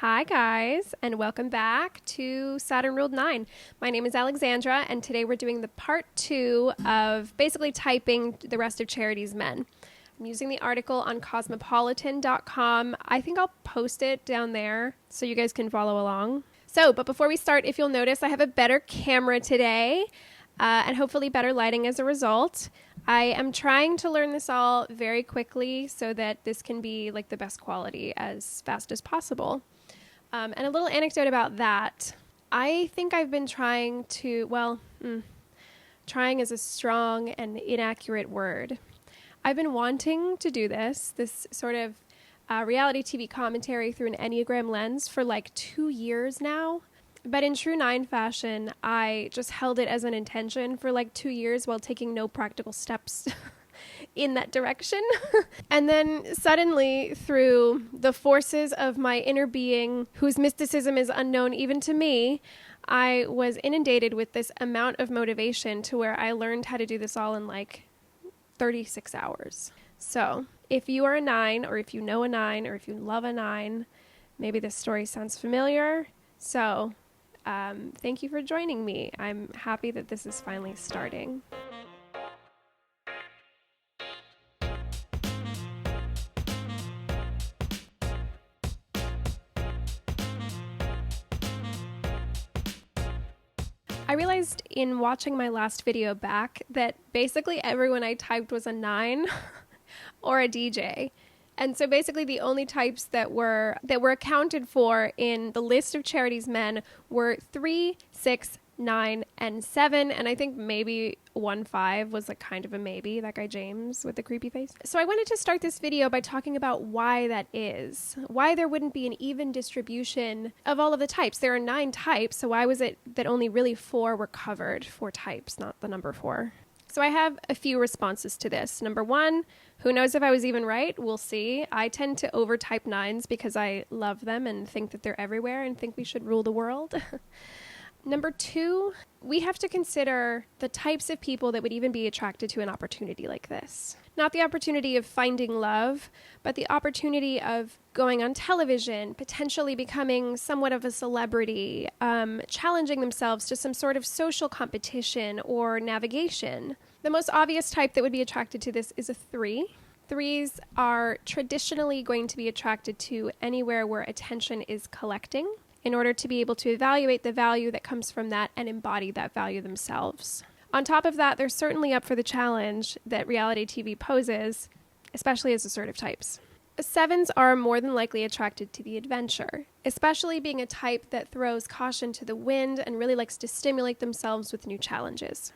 Hi guys, and welcome back to Saturn-ruled 9. My name is Alexandra, and today we're doing the part 2 of basically typing the rest of Charity's men. I'm using the article on cosmopolitan.com. I think I'll post it down there so you guys can follow along. But before we start, if you'll notice, I have a better camera today, and hopefully better lighting as a result. I am trying to learn this all very quickly so that this can be like the best quality as fast as possible. And a little anecdote about that. I think I've been trying to, trying is a strong and inaccurate word. I've been wanting to do this sort of reality TV commentary through an Enneagram lens for like 2 years now. But in true 9 fashion, I just held it as an intention for like 2 years while taking no practical steps in that direction. And then suddenly, through the forces of my inner being, whose mysticism is unknown even to me, I was inundated with this amount of motivation to where I learned how to do this all in like 36 hours. So if you are a 9, or if you know a 9, or if you love a 9, maybe this story sounds familiar. So thank you for joining me. I'm happy that this is finally starting. I realized in watching my last video back that basically everyone I typed was a 9 or a DJ. And so basically the only types that were accounted for in the list of Charity's men were 3, 6, 9, and 7. And I think maybe 1, 5 was like kind of a maybe, that guy James with the creepy face. So I wanted to start this video by talking about why that is, why there wouldn't be an even distribution of all of the types. There are 9 types, so why was it that only really 4 were covered? 4 types, not the number 4. So I have a few responses to this. Number 1, who knows if I was even right? We'll see. I tend to overtype 9s because I love them and think that they're everywhere and think we should rule the world. Number 2, we have to consider the types of people that would even be attracted to an opportunity like this. Not the opportunity of finding love, but the opportunity of going on television, potentially becoming somewhat of a celebrity, challenging themselves to some sort of social competition or navigation. The most obvious type that would be attracted to this is a 3. 3s are traditionally going to be attracted to anywhere where attention is collecting, in order to be able to evaluate the value that comes from that and embody that value themselves. On top of that, they're certainly up for the challenge that reality TV poses, especially as assertive types. 7s are more than likely attracted to the adventure, especially being a type that throws caution to the wind and really likes to stimulate themselves with new challenges.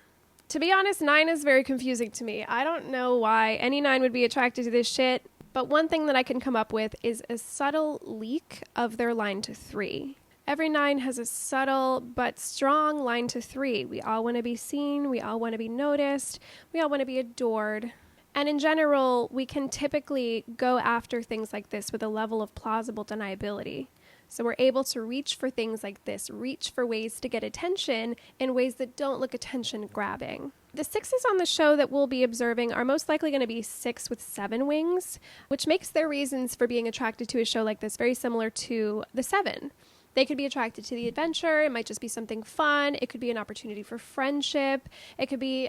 To be honest, 9 is very confusing to me. I don't know why any 9 would be attracted to this shit. But one thing that I can come up with is a subtle leak of their line to 3. Every 9 has a subtle but strong line to 3. We all want to be seen. We all want to be noticed. We all want to be adored. And in general, we can typically go after things like this with a level of plausible deniability. So we're able to reach for things like this, reach for ways to get attention in ways that don't look attention-grabbing. The 6s on the show that we'll be observing are most likely going to be 6 with 7 wings, which makes their reasons for being attracted to a show like this very similar to the 7. They could be attracted to the adventure. It might just be something fun. It could be an opportunity for friendship. It could be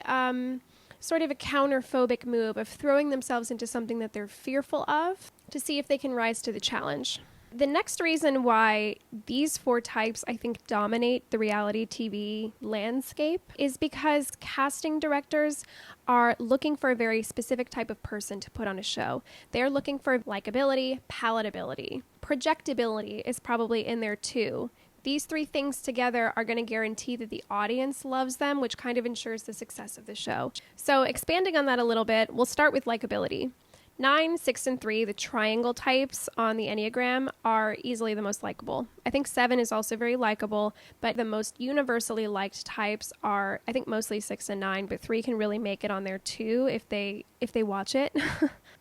sort of a counterphobic move of throwing themselves into something that they're fearful of to see if they can rise to the challenge. The next reason why these 4 types, I think, dominate the reality TV landscape is because casting directors are looking for a very specific type of person to put on a show. They're looking for likability, palatability. Projectability is probably in there too. These 3 things together are going to guarantee that the audience loves them, which kind of ensures the success of the show. So expanding on that a little bit, we'll start with likability. 9, 6, and 3, the triangle types on the Enneagram, are easily the most likable. I think 7 is also very likable, but the most universally liked types are, I think, mostly 6 and 9, but 3 can really make it on there too if they watch it.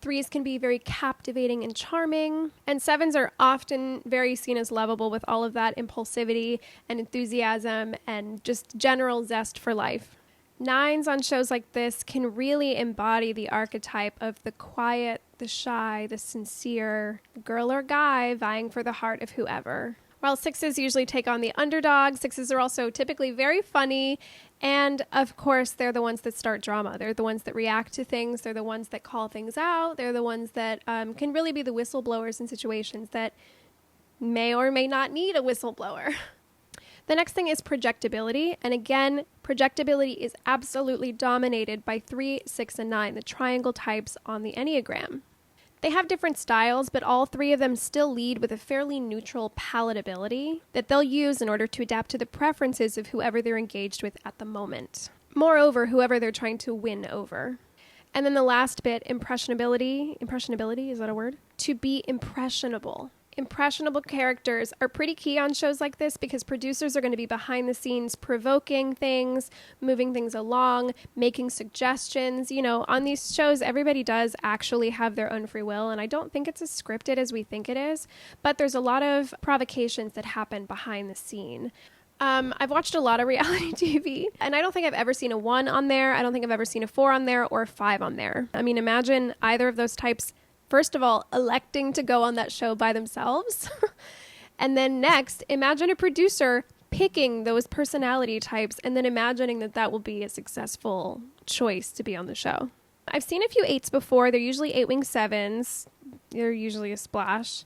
3s can be very captivating and charming, and 7s are often very seen as lovable with all of that impulsivity and enthusiasm and just general zest for life. Nines on shows like this can really embody the archetype of the quiet, the shy, the sincere girl or guy vying for the heart of whoever. While sixes usually take on the underdog, sixes are also typically very funny. And of course, they're the ones that start drama. They're the ones that react to things. They're the ones that call things out. They're the ones that can really be the whistleblowers in situations that may or may not need a whistleblower. The next thing is projectability. And again, projectability is absolutely dominated by 3, 6, and 9, the triangle types on the Enneagram. They have different styles, but all three of them still lead with a fairly neutral palatability that they'll use in order to adapt to the preferences of whoever they're engaged with at the moment. Moreover, whoever they're trying to win over. And then the last bit, impressionability. Impressionability, is that a word? To be impressionable. Impressionable characters are pretty key on shows like this because producers are going to be behind the scenes provoking things, moving things along, making suggestions. You know, on these shows, everybody does actually have their own free will, and I don't think it's as scripted as we think it is, but there's a lot of provocations that happen behind the scene. I've watched a lot of reality TV, and I don't think I've ever seen a 1 on there. I don't think I've ever seen a 4 on there or a 5 on there. I mean, imagine either of those types, first of all, electing to go on that show by themselves. And then next, imagine a producer picking those personality types and then imagining that that will be a successful choice to be on the show. I've seen a few 8s before. They're usually 8-wing 7s. They're usually a splash.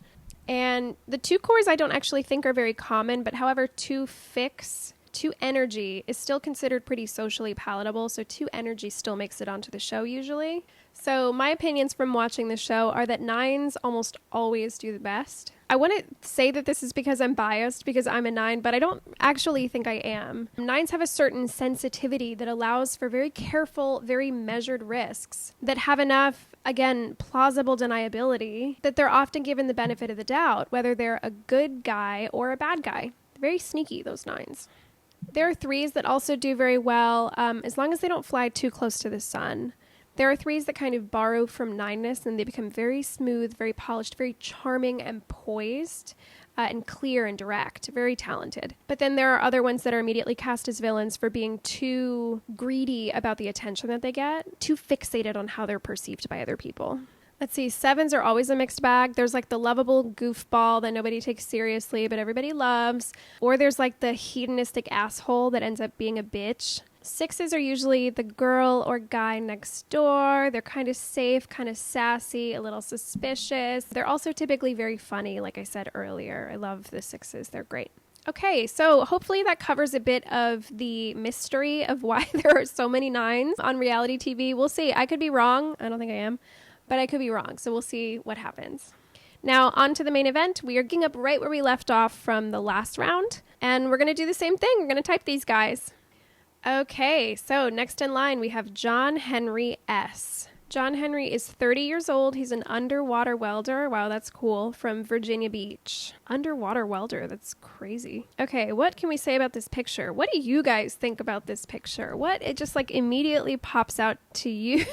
And the 2 cores I don't actually think are very common, but however, 2 fix, 2 energy is still considered pretty socially palatable, so 2 energy still makes it onto the show usually. So my opinions from watching the show are that 9s almost always do the best. I want to say that this is because I'm biased because I'm a 9, but I don't actually think I am. 9s have a certain sensitivity that allows for very careful, very measured risks that have enough, again, plausible deniability that they're often given the benefit of the doubt, whether they're a good guy or a bad guy. They're very sneaky, those 9s. There are 3s that also do very well as long as they don't fly too close to the sun. There are 3s that kind of borrow from 9ness and they become very smooth, very polished, very charming and poised and clear and direct, very talented. But then there are other ones that are immediately cast as villains for being too greedy about the attention that they get, too fixated on how they're perceived by other people. Let's see, 7s are always a mixed bag. There's like the lovable goofball that nobody takes seriously, but everybody loves. Or there's like the hedonistic asshole that ends up being a bitch. 6s are usually the girl or guy next door. They're kind of safe, kind of sassy, a little suspicious. They're also typically very funny, like I said earlier. I love the 6s. They're great. Okay, so hopefully that covers a bit of the mystery of why there are so many 9s on reality TV. We'll see. I could be wrong. I don't think I am, but I could be wrong. So we'll see what happens. Now, on to the main event. We are getting up right where we left off from the last round, and we're going to do the same thing. We're going to type these guys. Okay, so next in line, we have John Henry S. John Henry is 30 years old. He's an underwater welder. Wow, that's cool. From Virginia Beach. Underwater welder. That's crazy. Okay, what can we say about this picture? What do you guys think about this picture? What? It just like immediately pops out to you.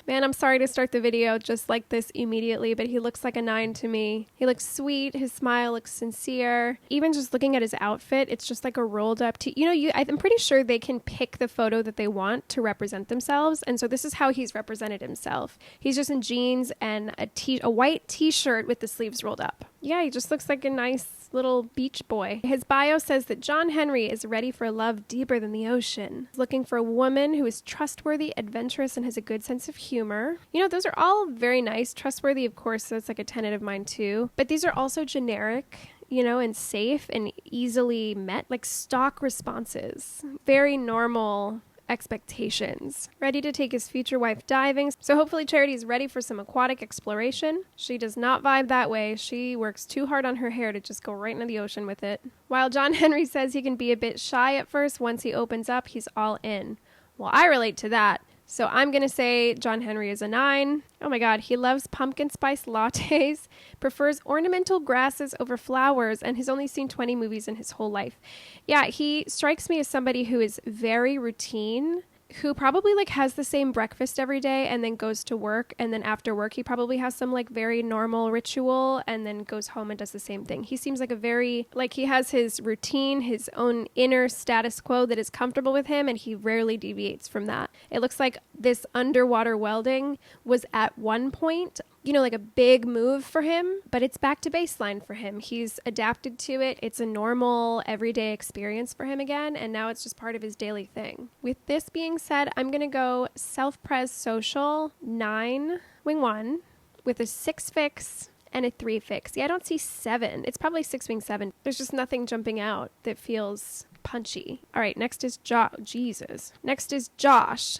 Man, I'm sorry to start the video just like this immediately, but he looks like a 9 to me. He looks sweet. His smile looks sincere. Even just looking at his outfit, it's just like a rolled up I'm pretty sure they can pick the photo that they want to represent themselves. And so this is how he's represented himself. He's just in jeans and a white t-shirt with the sleeves rolled up. Yeah, he just looks like a nice little beach boy. His bio says that John Henry is ready for love deeper than the ocean. He's looking for a woman who is trustworthy, adventurous, and has a good sense of humor. You know, those are all very nice. Trustworthy, of course, that's like a tenet of mine too. But these are also generic, and safe and easily met, like stock responses. Very normal expectations. Ready to take his future wife diving. So hopefully Charity is ready for some aquatic exploration. She does not vibe that way. She works too hard on her hair to just go right into the ocean with it. While John Henry says he can be a bit shy at first, once he opens up, he's all in. Well, I relate to that. So I'm going to say John Henry is a 9. Oh my God, he loves pumpkin spice lattes, prefers ornamental grasses over flowers, and has only seen 20 movies in his whole life. Yeah, he strikes me as somebody who is very routine who probably like has the same breakfast every day and then goes to work, and then after work he probably has some like very normal ritual and then goes home and does the same thing. He seems like a very, like, he has his routine, his own inner status quo that is comfortable with him, and he rarely deviates from that. It looks like this underwater welding was at one point, you know, like a big move for him, but it's back to baseline for him. He's adapted to it. It's a normal everyday experience for him again, and now it's just part of his daily thing. With this being said, I'm going to go self-pres social 9 wing 1 with a 6 fix and a 3 fix. Yeah, I don't see 7. It's probably 6 wing 7. There's just nothing jumping out that feels punchy. All right, next is Jesus. Next is Josh.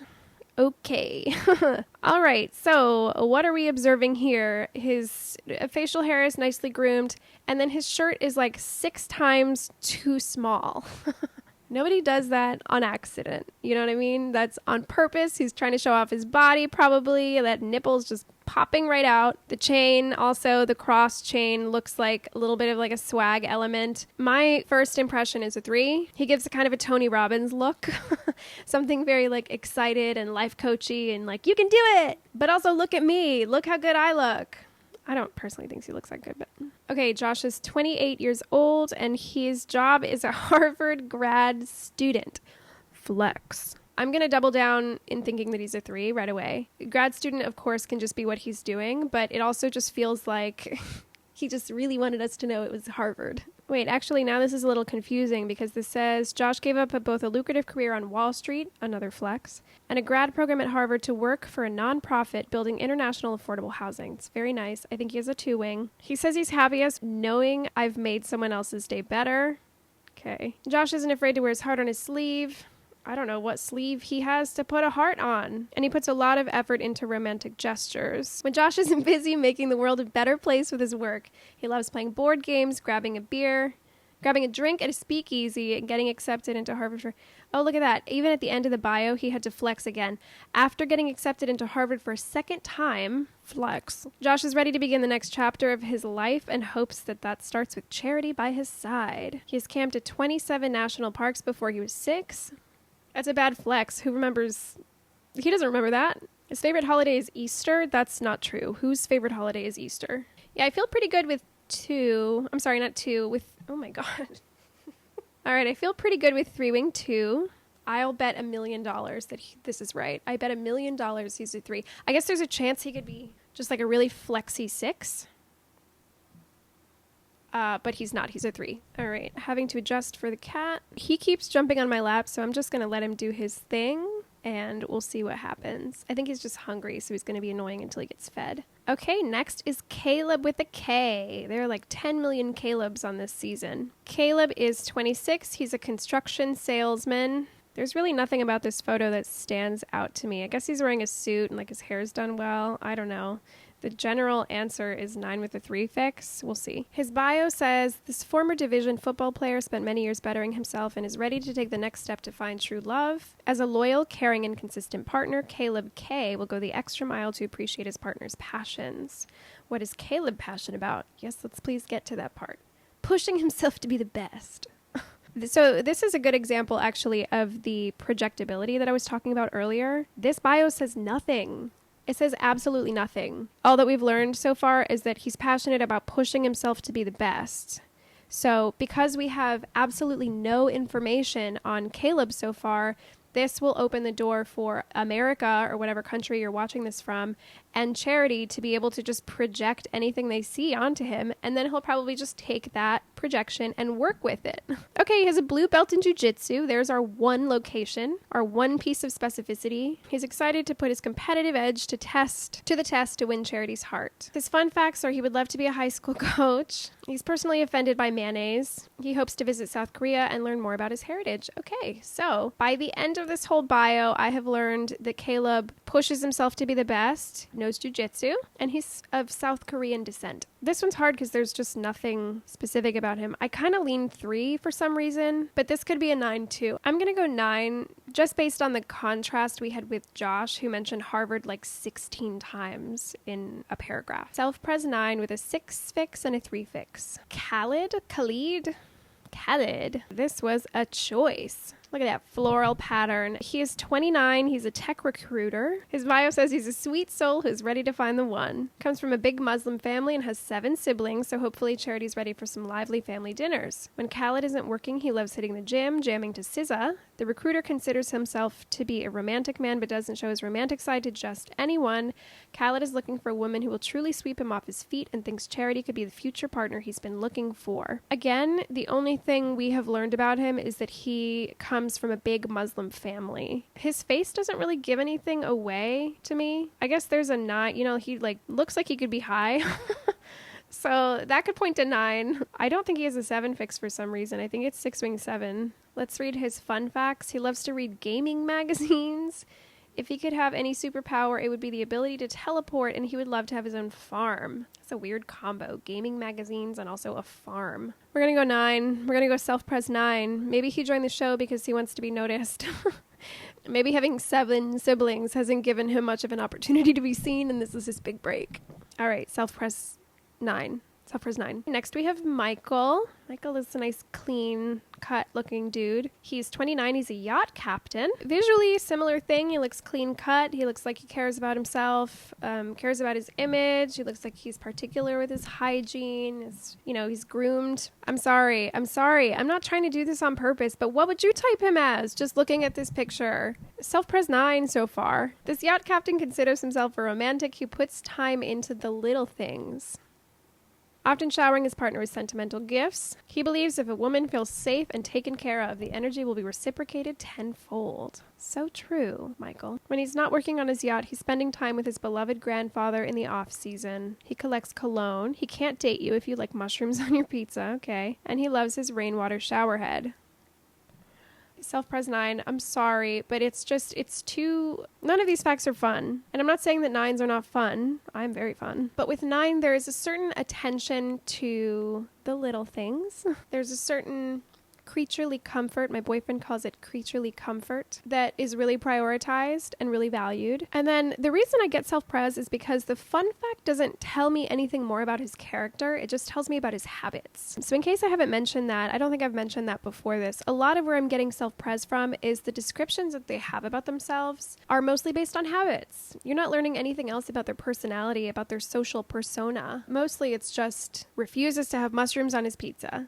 Okay. All right. So what are we observing here? His facial hair is nicely groomed, and then his shirt is like 6 times too small. Nobody does that on accident. You know what I mean? That's on purpose. He's trying to show off his body, probably. That nipple's just popping right out. The chain, also the cross chain, looks like a little bit of like a swag element. My first impression is a 3. He gives a kind of a Tony Robbins look. Something very like excited and life coachy and like, you can do it. But also look at me. Look how good I look. I don't personally think he looks that good, but okay. Josh is 28 years old and his job is a Harvard grad student. Flex. I'm going to double down in thinking that he's a 3 right away. Grad student, of course, can just be what he's doing, but it also just feels like he just really wanted us to know it was Harvard. Wait, actually, now this is a little confusing because this says Josh gave up both a lucrative career on Wall Street, another flex, and a grad program at Harvard to work for a nonprofit building international affordable housing. It's very nice. I think he has a 2 wing. He says he's happiest knowing I've made someone else's day better. Okay. Josh isn't afraid to wear his heart on his sleeve. I don't know what sleeve he has to put a heart on. And he puts a lot of effort into romantic gestures. When Josh isn't busy making the world a better place with his work, he loves playing board games, grabbing a beer, grabbing a drink at a speakeasy, and getting accepted into Harvard for... Oh, look at that. Even at the end of the bio, he had to flex again. After getting accepted into Harvard for a second time, flex. Josh is ready to begin the next chapter of his life and hopes that that starts with charity by his side. He has camped at 27 national parks before he was 6. That's a bad flex. Who remembers? He doesn't remember that. His favorite holiday is Easter. That's not true. Whose favorite holiday is Easter? Yeah, I feel pretty good with 2. I'm sorry, not 2. With, oh my God. All right, I feel pretty good with 3 wing 2. I'll bet $1 million that this is right. I bet $1 million he's a 3. I guess there's a chance he could be just like a really flexy 6. But he's not. He's a 3. All right. Having to adjust for the cat. He keeps jumping on my lap, so I'm just going to let him do his thing, and we'll see what happens. I think he's just hungry, so he's going to be annoying until he gets fed. Okay, next is Kaleb with a K. There are like 10 million Kalebs on this season. Kaleb is 26. He's a construction salesman. There's really nothing about this photo that stands out to me. I guess he's wearing a suit and like his hair's done well. I don't know. The general answer is 9 with a 3 fix. We'll see. His bio says, this former division football player spent many years bettering himself and is ready to take the next step to find true love. As a loyal, caring, and consistent partner, Kaleb K will go the extra mile to appreciate his partner's passions. What is Kaleb passionate about? Yes, let's please get to that part. Pushing himself to be the best. So this is a good example, actually, of the projectability that I was talking about earlier. This bio says nothing. It says absolutely nothing. All that we've learned so far is that he's passionate about pushing himself to be the best. So because we have absolutely no information on Kaleb so far, this will open the door for America or whatever country you're watching this from and Charity to be able to just project anything they see onto him, and then he'll probably just take that projection and work with it. Okay, he has a blue belt in jiu-jitsu. There's our one location, our one piece of specificity. He's excited to put his competitive edge to the test to win Charity's heart. His fun facts are he would love to be a high school coach. He's personally offended by mayonnaise. He hopes to visit South Korea and learn more about his heritage. Okay, so by the end of this whole bio, I have learned that Kaleb pushes himself to be the best, knows jiu-jitsu, and he's of South Korean descent. This one's hard because there's just nothing specific about him. I kind of lean 3 for some reason, but this could be a 9 too. I'm going to go 9 just based on the contrast we had with Josh, who mentioned Harvard like 16 times in a paragraph. Self-pres 9 with a 6 fix and a 3 fix. Khalid. This was a choice. Look at that floral pattern. He is 29. He's a tech recruiter. His bio says he's a sweet soul who's ready to find the one. Comes from a big Muslim family and has 7 siblings, so hopefully Charity's ready for some lively family dinners. When Khalid isn't working, he loves hitting the gym, jamming to SZA. The recruiter considers himself to be a romantic man, but doesn't show his romantic side to just anyone. Khalid is looking for a woman who will truly sweep him off his feet and thinks Charity could be the future partner he's been looking for. Again, the only thing we have learned about him is that he comes from a big Muslim family. His face doesn't really give anything away to me. I guess there's a 9, he looks like he could be high. So that could point to 9. I don't think he has a 7 fix for some reason. I think it's 6 wing 7. Let's read his fun facts. He loves to read gaming magazines. If he could have any superpower, it would be the ability to teleport, and he would love to have his own farm. It's a weird combo. Gaming magazines and also a farm. We're going to go 9. We're going to go self-pres 9. Maybe he joined the show because he wants to be noticed. Maybe having 7 siblings hasn't given him much of an opportunity to be seen, and this is his big break. All right, self-pres 9. Self-pres 9. Next, we have Michael. Michael is a nice, clean-cut looking dude. He's 29. He's a yacht captain. Visually, similar thing. He looks clean-cut. He looks like he cares about himself, cares about his image. He looks like he's particular with his hygiene. He's groomed. I'm sorry. I'm not trying to do this on purpose, but what would you type him as, just looking at this picture? Self-pres 9 so far. This yacht captain considers himself a romantic who puts time into the little things. Often showering his partner with sentimental gifts. He believes if a woman feels safe and taken care of, the energy will be reciprocated tenfold. So true, Michael. When he's not working on his yacht, he's spending time with his beloved grandfather in the off-season. He collects cologne. He can't date you if you like mushrooms on your pizza, okay? And he loves his rainwater shower head. Self-pres 9, I'm sorry, but it's too, none of these facts are fun. And I'm not saying that 9s are not fun. I'm very fun. But with 9, there is a certain attention to the little things. There's a certain creaturely comfort, my boyfriend calls it creaturely comfort, that is really prioritized and really valued. And then the reason I get self-pres is because the fun fact doesn't tell me anything more about his character. It just tells me about his habits. So in case I haven't mentioned that, I don't think I've mentioned that before this, a lot of where I'm getting self-pres from is the descriptions that they have about themselves are mostly based on habits. You're not learning anything else about their personality, about their social persona. Mostly it's just refuses to have mushrooms on his pizza.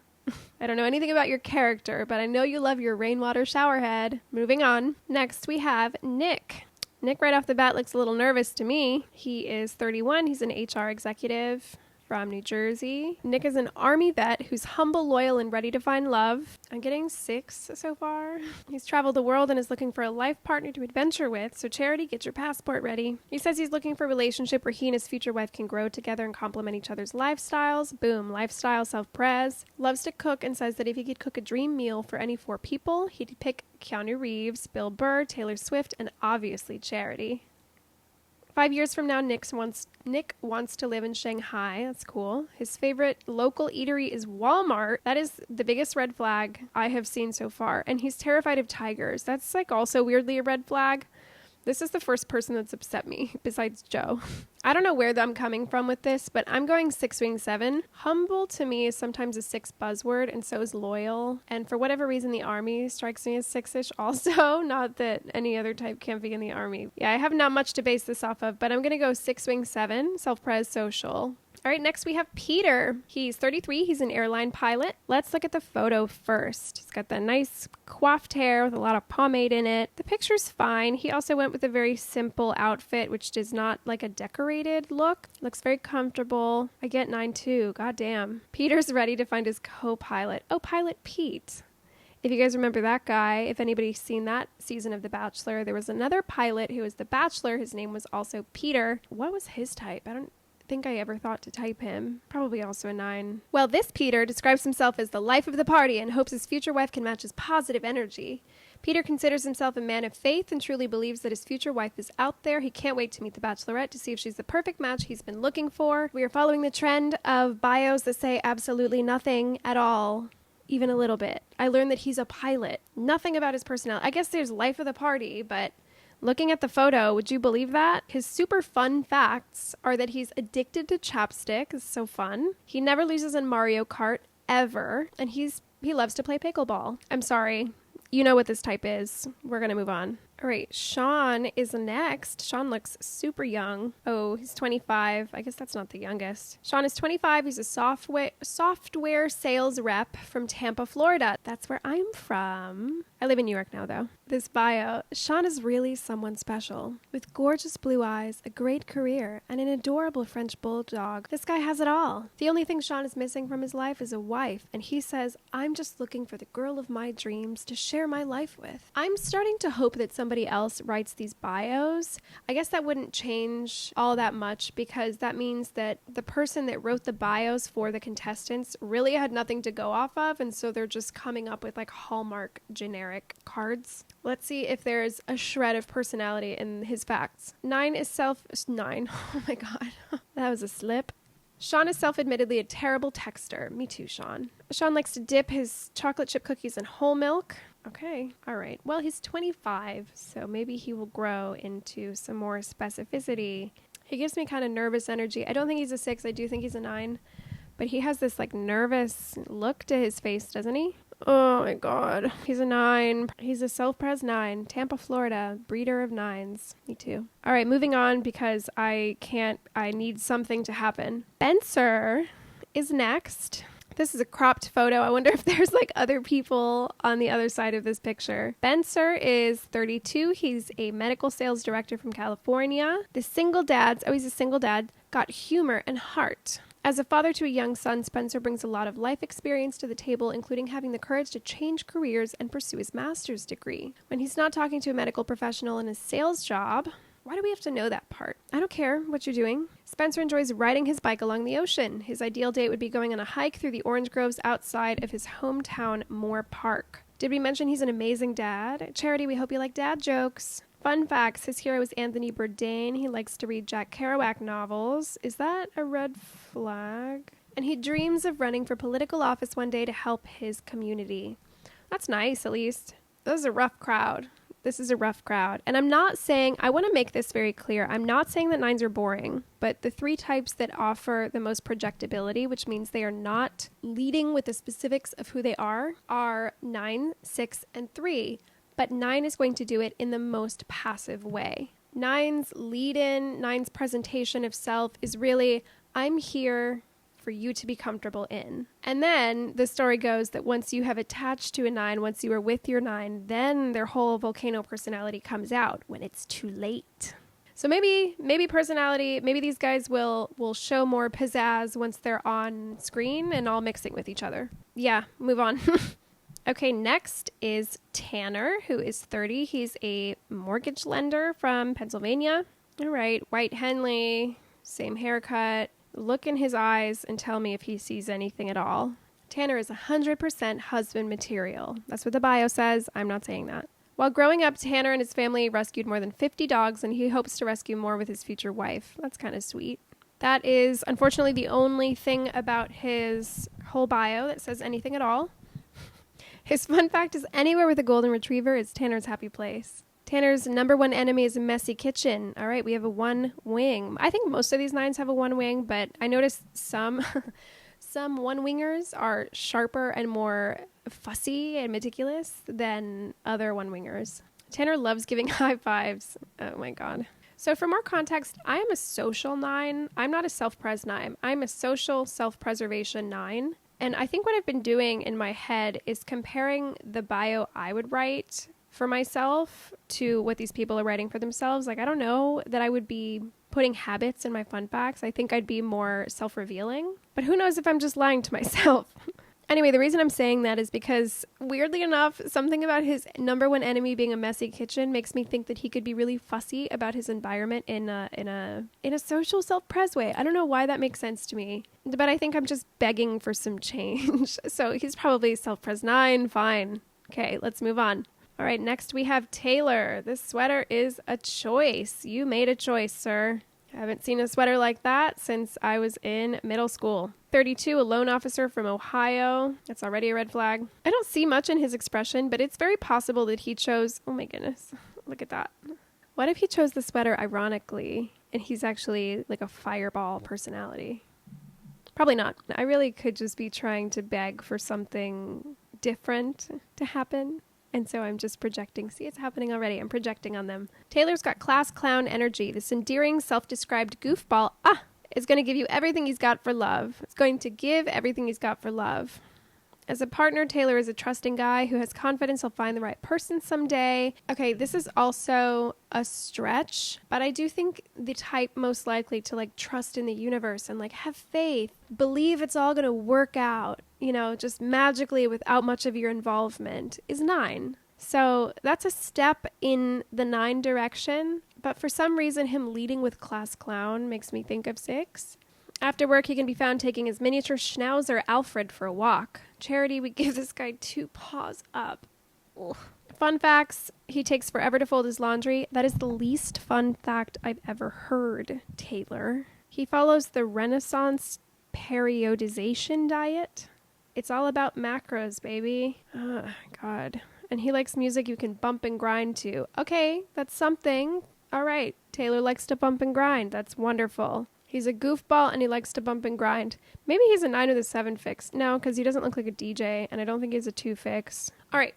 I don't know anything about your character, but I know you love your rainwater shower head. Moving on. Next, we have Nick. Nick, right off the bat, looks a little nervous to me. He is 31. He's an HR executive from New Jersey. Nick is an Army vet who's humble, loyal, and ready to find love. I'm getting 6 so far. He's traveled the world and is looking for a life partner to adventure with, so Charity, get your passport ready. He says he's looking for a relationship where he and his future wife can grow together and complement each other's lifestyles. Boom, lifestyle, self-pres. Loves to cook and says that if he could cook a dream meal for any 4 people, he'd pick Keanu Reeves, Bill Burr, Taylor Swift, and obviously Charity. 5 years from now, Nick wants to live in Shanghai. That's cool. His favorite local eatery is Walmart. That is the biggest red flag I have seen so far. And he's terrified of tigers. That's also weirdly a red flag. This is the first person that's upset me besides Joe. I don't know where I'm coming from with this, but I'm going 6 wing 7. Humble to me is sometimes a 6 buzzword, and so is loyal. And for whatever reason, the Army strikes me as 6-ish also. Not that any other type can't be in the Army. Yeah, I have not much to base this off of, but I'm going to go 6 wing 7, self-pres, social. All right, next we have Peter. He's 33. He's an airline pilot. Let's look at the photo first. He's got that nice coiffed hair with a lot of pomade in it. The picture's fine. He also went with a very simple outfit, which does not like a decorated look. Looks very comfortable. I get 9 too. God damn. Peter's ready to find his co-pilot. Oh, Pilot Pete. If you guys remember that guy, if anybody's seen that season of The Bachelor, there was another pilot who was the Bachelor. His name was also Peter. What was his type? I don't think I ever thought to type him. Probably also a 9. Well, this Peter describes himself as the life of the party and hopes his future wife can match his positive energy. Peter considers himself a man of faith and truly believes that his future wife is out there. He can't wait to meet the Bachelorette to see if she's the perfect match he's been looking for. We are following the trend of bios that say absolutely nothing at all, even a little bit. I learned that he's a pilot. Nothing about his personality. I guess there's life of the party, but looking at the photo, would you believe that? His super fun facts are that he's addicted to chapstick. It's so fun. He never loses in Mario Kart, ever. And he loves to play pickleball. I'm sorry. You know what this type is. We're going to move on. All right, Sean is next. Sean looks super young. Oh, he's 25. I guess that's not the youngest. Sean is 25. He's a software sales rep from Tampa, Florida. That's where I'm from. I live in New York now, though. This bio, Sean is really someone special. With gorgeous blue eyes, a great career, and an adorable French bulldog. This guy has it all. The only thing Sean is missing from his life is a wife, and he says, I'm just looking for the girl of my dreams to share my life with. I'm starting to hope that somebody else writes these bios. I guess that wouldn't change all that much because that means that the person that wrote the bios for the contestants really had nothing to go off of, and so they're just coming up with like Hallmark generic cards. Let's see if there's a shred of personality in his facts. 9 is 9. Oh my God. That was a slip. Sean is self-admittedly a terrible texter. Me too, Sean. Sean likes to dip his chocolate chip cookies in whole milk. Okay. All right. Well, he's 25, so maybe he will grow into some more specificity. He gives me kind of nervous energy. I don't think he's a 6. I do think he's a 9. But he has this like nervous look to his face, doesn't he? Oh my God. He's a 9. He's a self-pres 9. Tampa, Florida. Breeder of 9s. Me too. All right, moving on because I need something to happen. Spencer is next. This is a cropped photo. I wonder if there's like other people on the other side of this picture. Spencer is 32. He's a medical sales director from California. The single dads, he's a single dad, got humor and heart. As a father to a young son, Spencer brings a lot of life experience to the table, including having the courage to change careers and pursue his master's degree. When he's not talking to a medical professional in his sales job, why do we have to know that part? I don't care what you're doing. Spencer enjoys riding his bike along the ocean. His ideal date would be going on a hike through the orange groves outside of his hometown, Moore Park. Did we mention he's an amazing dad? Charity, we hope you like dad jokes. Fun facts, his hero is Anthony Bourdain. He likes to read Jack Kerouac novels. Is that a red flag? And he dreams of running for political office one day to help his community. That's nice, at least. This is a rough crowd. This is a rough crowd. And I'm not saying, I want to make this very clear, I'm not saying that 9s are boring, but the 3 types that offer the most projectability, which means they are not leading with the specifics of who they are 9, 6, and 3. But 9 is going to do it in the most passive way. 9's lead-in, 9's presentation of self is really, I'm here for you to be comfortable in. And then the story goes that once you have attached to a 9, once you are with your 9, then their whole volcano personality comes out when it's too late. So maybe personality, maybe these guys will show more pizzazz once they're on screen and all mixing with each other. Yeah, move on. Okay, next is Tanner, who is 30. He's a mortgage lender from Pennsylvania. All right, White Henley, same haircut. Look in his eyes and tell me if he sees anything at all. Tanner is 100% husband material. That's what the bio says. I'm not saying that. While growing up, Tanner and his family rescued more than 50 dogs, and he hopes to rescue more with his future wife. That's kind of sweet. That is, unfortunately, the only thing about his whole bio that says anything at all. His fun fact is anywhere with a golden retriever is Tanner's happy place. Tanner's number one enemy is a messy kitchen. All right, we have a 1 wing. I think most of these 9s have a 1 wing, but I noticed some 1-wingers are sharper and more fussy and meticulous than other 1-wingers. Tanner loves giving high fives. Oh my God. So for more context, I am a social 9. I'm not a self-pres 9. I'm a social self-preservation 9. And I think what I've been doing in my head is comparing the bio I would write for myself to what these people are writing for themselves. Like, I don't know that I would be putting habits in my fun facts. I think I'd be more self-revealing. But who knows if I'm just lying to myself. Anyway, the reason I'm saying that is because, weirdly enough, something about his number one enemy being a messy kitchen makes me think that he could be really fussy about his environment in a social self-pres way. I don't know why that makes sense to me, but I think I'm just begging for some change. So he's probably self-pres 9. Fine. Okay, let's move on. All right, next we have Taylor. This sweater is a choice. You made a choice, sir. I haven't seen a sweater like that since I was in middle school. 32, a loan officer from Ohio. That's already a red flag. I don't see much in his expression, but it's very possible that he chose... Oh my goodness, look at that. What if he chose the sweater ironically, and he's actually like a fireball personality? Probably not. I really could just be trying to beg for something different to happen. And so I'm just projecting. See, it's happening already. I'm projecting on them. Taylor's got class clown energy. This endearing, self-described goofball is going to give you everything he's got for love. It's going to give everything he's got for love. As a partner, Taylor is a trusting guy who has confidence he'll find the right person someday. Okay, this is also a stretch, but I do think the type most likely to like trust in the universe and like have faith, believe it's all going to work out, you know, just magically without much of your involvement is 9. So that's a step in the 9 direction, but for some reason him leading with class clown makes me think of 6. After work, he can be found taking his miniature schnauzer Alfred for a walk. Charity, we give this guy 2 paws up. Ugh. Fun facts, he takes forever to fold his laundry. That is the least fun fact I've ever heard, Taylor. He follows the Renaissance periodization diet. It's all about macros, baby. Oh, God. And he likes music you can bump and grind to. Okay, that's something. All right, Taylor likes to bump and grind. That's wonderful. He's a goofball and he likes to bump and grind. Maybe he's a 9 with a 7 fix. No, because he doesn't look like a DJ, and I don't think he's a 2 fix. All right.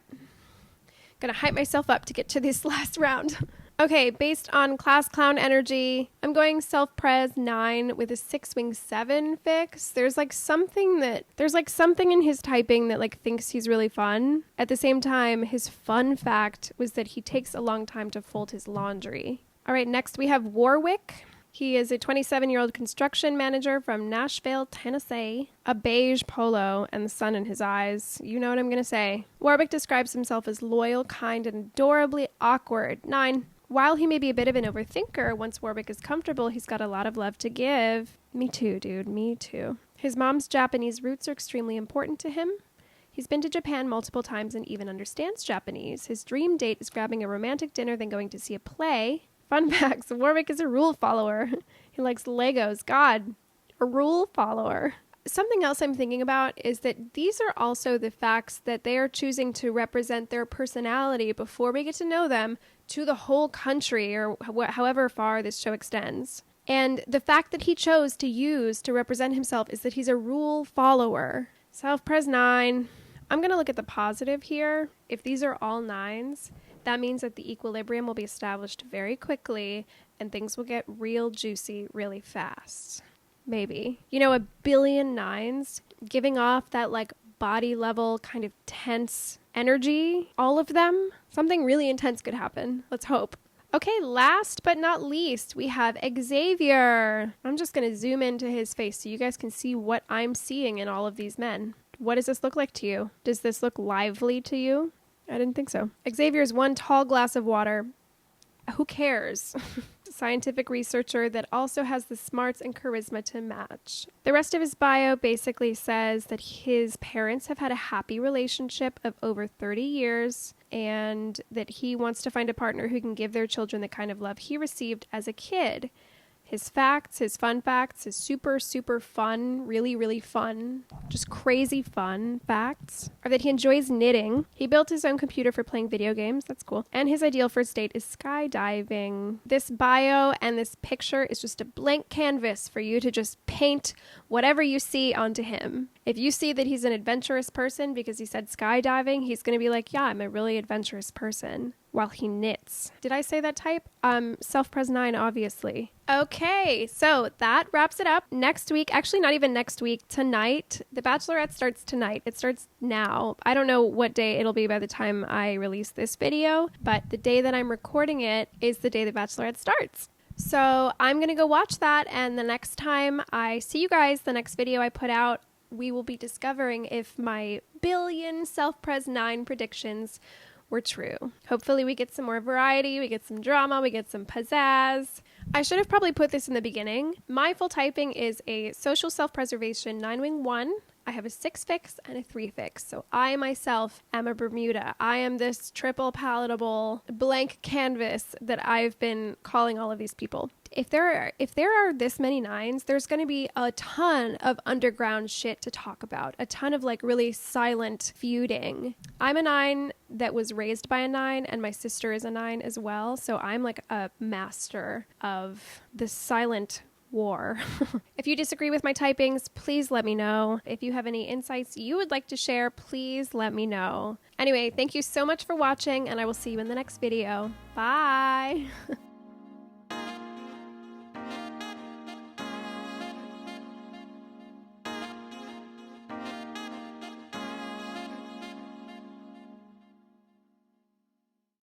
Gonna hype myself up to get to this last round. Okay, based on class clown energy, I'm going self-pres 9 with a 6-wing 7 fix. There's something in his typing that like thinks he's really fun. At the same time, his fun fact was that he takes a long time to fold his laundry. All right, next we have Warick. He is a 27-year-old construction manager from Nashville, Tennessee. A beige polo and the sun in his eyes. You know what I'm going to say. Warwick describes himself as loyal, kind, and adorably awkward. 9. While he may be a bit of an overthinker, once Warwick is comfortable, he's got a lot of love to give. Me too, dude. Me too. His mom's Japanese roots are extremely important to him. He's been to Japan multiple times and even understands Japanese. His dream date is grabbing a romantic dinner, then going to see a play. Fun facts, Warwick is a rule follower. He likes Legos. God, a rule follower. Something else I'm thinking about is that these are also the facts that they are choosing to represent their personality before we get to know them to the whole country or however far this show extends. And the fact that he chose to use to represent himself is that he's a rule follower. Self-pres 9. I'm going to look at the positive here. If these are all 9s, that means that the equilibrium will be established very quickly and things will get real juicy really fast. Maybe. You know, 1 billion 9s giving off that like body level kind of tense energy, all of them. Something really intense could happen. Let's hope. Okay, last but not least, we have Xavier. I'm just going to zoom into his face so you guys can see what I'm seeing in all of these men. What does this look like to you? Does this look lively to you? I didn't think so. Xavier's 1 tall glass of water. Who cares? Scientific researcher that also has the smarts and charisma to match. The rest of his bio basically says that his parents have had a happy relationship of over 30 years and that he wants to find a partner who can give their children the kind of love he received as a kid. His facts, his fun facts, his super, super fun, really, really fun, just crazy fun facts are that he enjoys knitting. He built his own computer for playing video games. That's cool. And his ideal first date is skydiving. This bio and this picture is just a blank canvas for you to just paint whatever you see onto him. If you see that he's an adventurous person because he said skydiving, he's going to be like, yeah, I'm a really adventurous person. While he knits. Did I say that type? Self-pres 9, obviously. Okay, so that wraps it up. Next week, actually not even next week, tonight, The Bachelorette starts tonight. It starts now. I don't know what day it'll be by the time I release this video, but the day that I'm recording it is the day The Bachelorette starts. So I'm going to go watch that, and the next time I see you guys, the next video I put out, we will be discovering if my billion self-pres 9 predictions were true. Hopefully we get some more variety, we get some drama, we get some pizzazz. I should have probably put this in the beginning. My full typing is a social self-preservation 9-wing 1. I have a 6 fix and a 3 fix. So I myself am a Bermuda. I am this triple palatable blank canvas that I've been calling all of these people. If there are this many 9s, there's going to be a ton of underground shit to talk about. A ton of like really silent feuding. I'm a 9 that was raised by a 9 and my sister is a 9 as well. So I'm like a master of the silent war. If you disagree with my typings, please let me know. If you have any insights you would like to share, please let me know. Anyway, thank you so much for watching, and I will see you in the next video. Bye!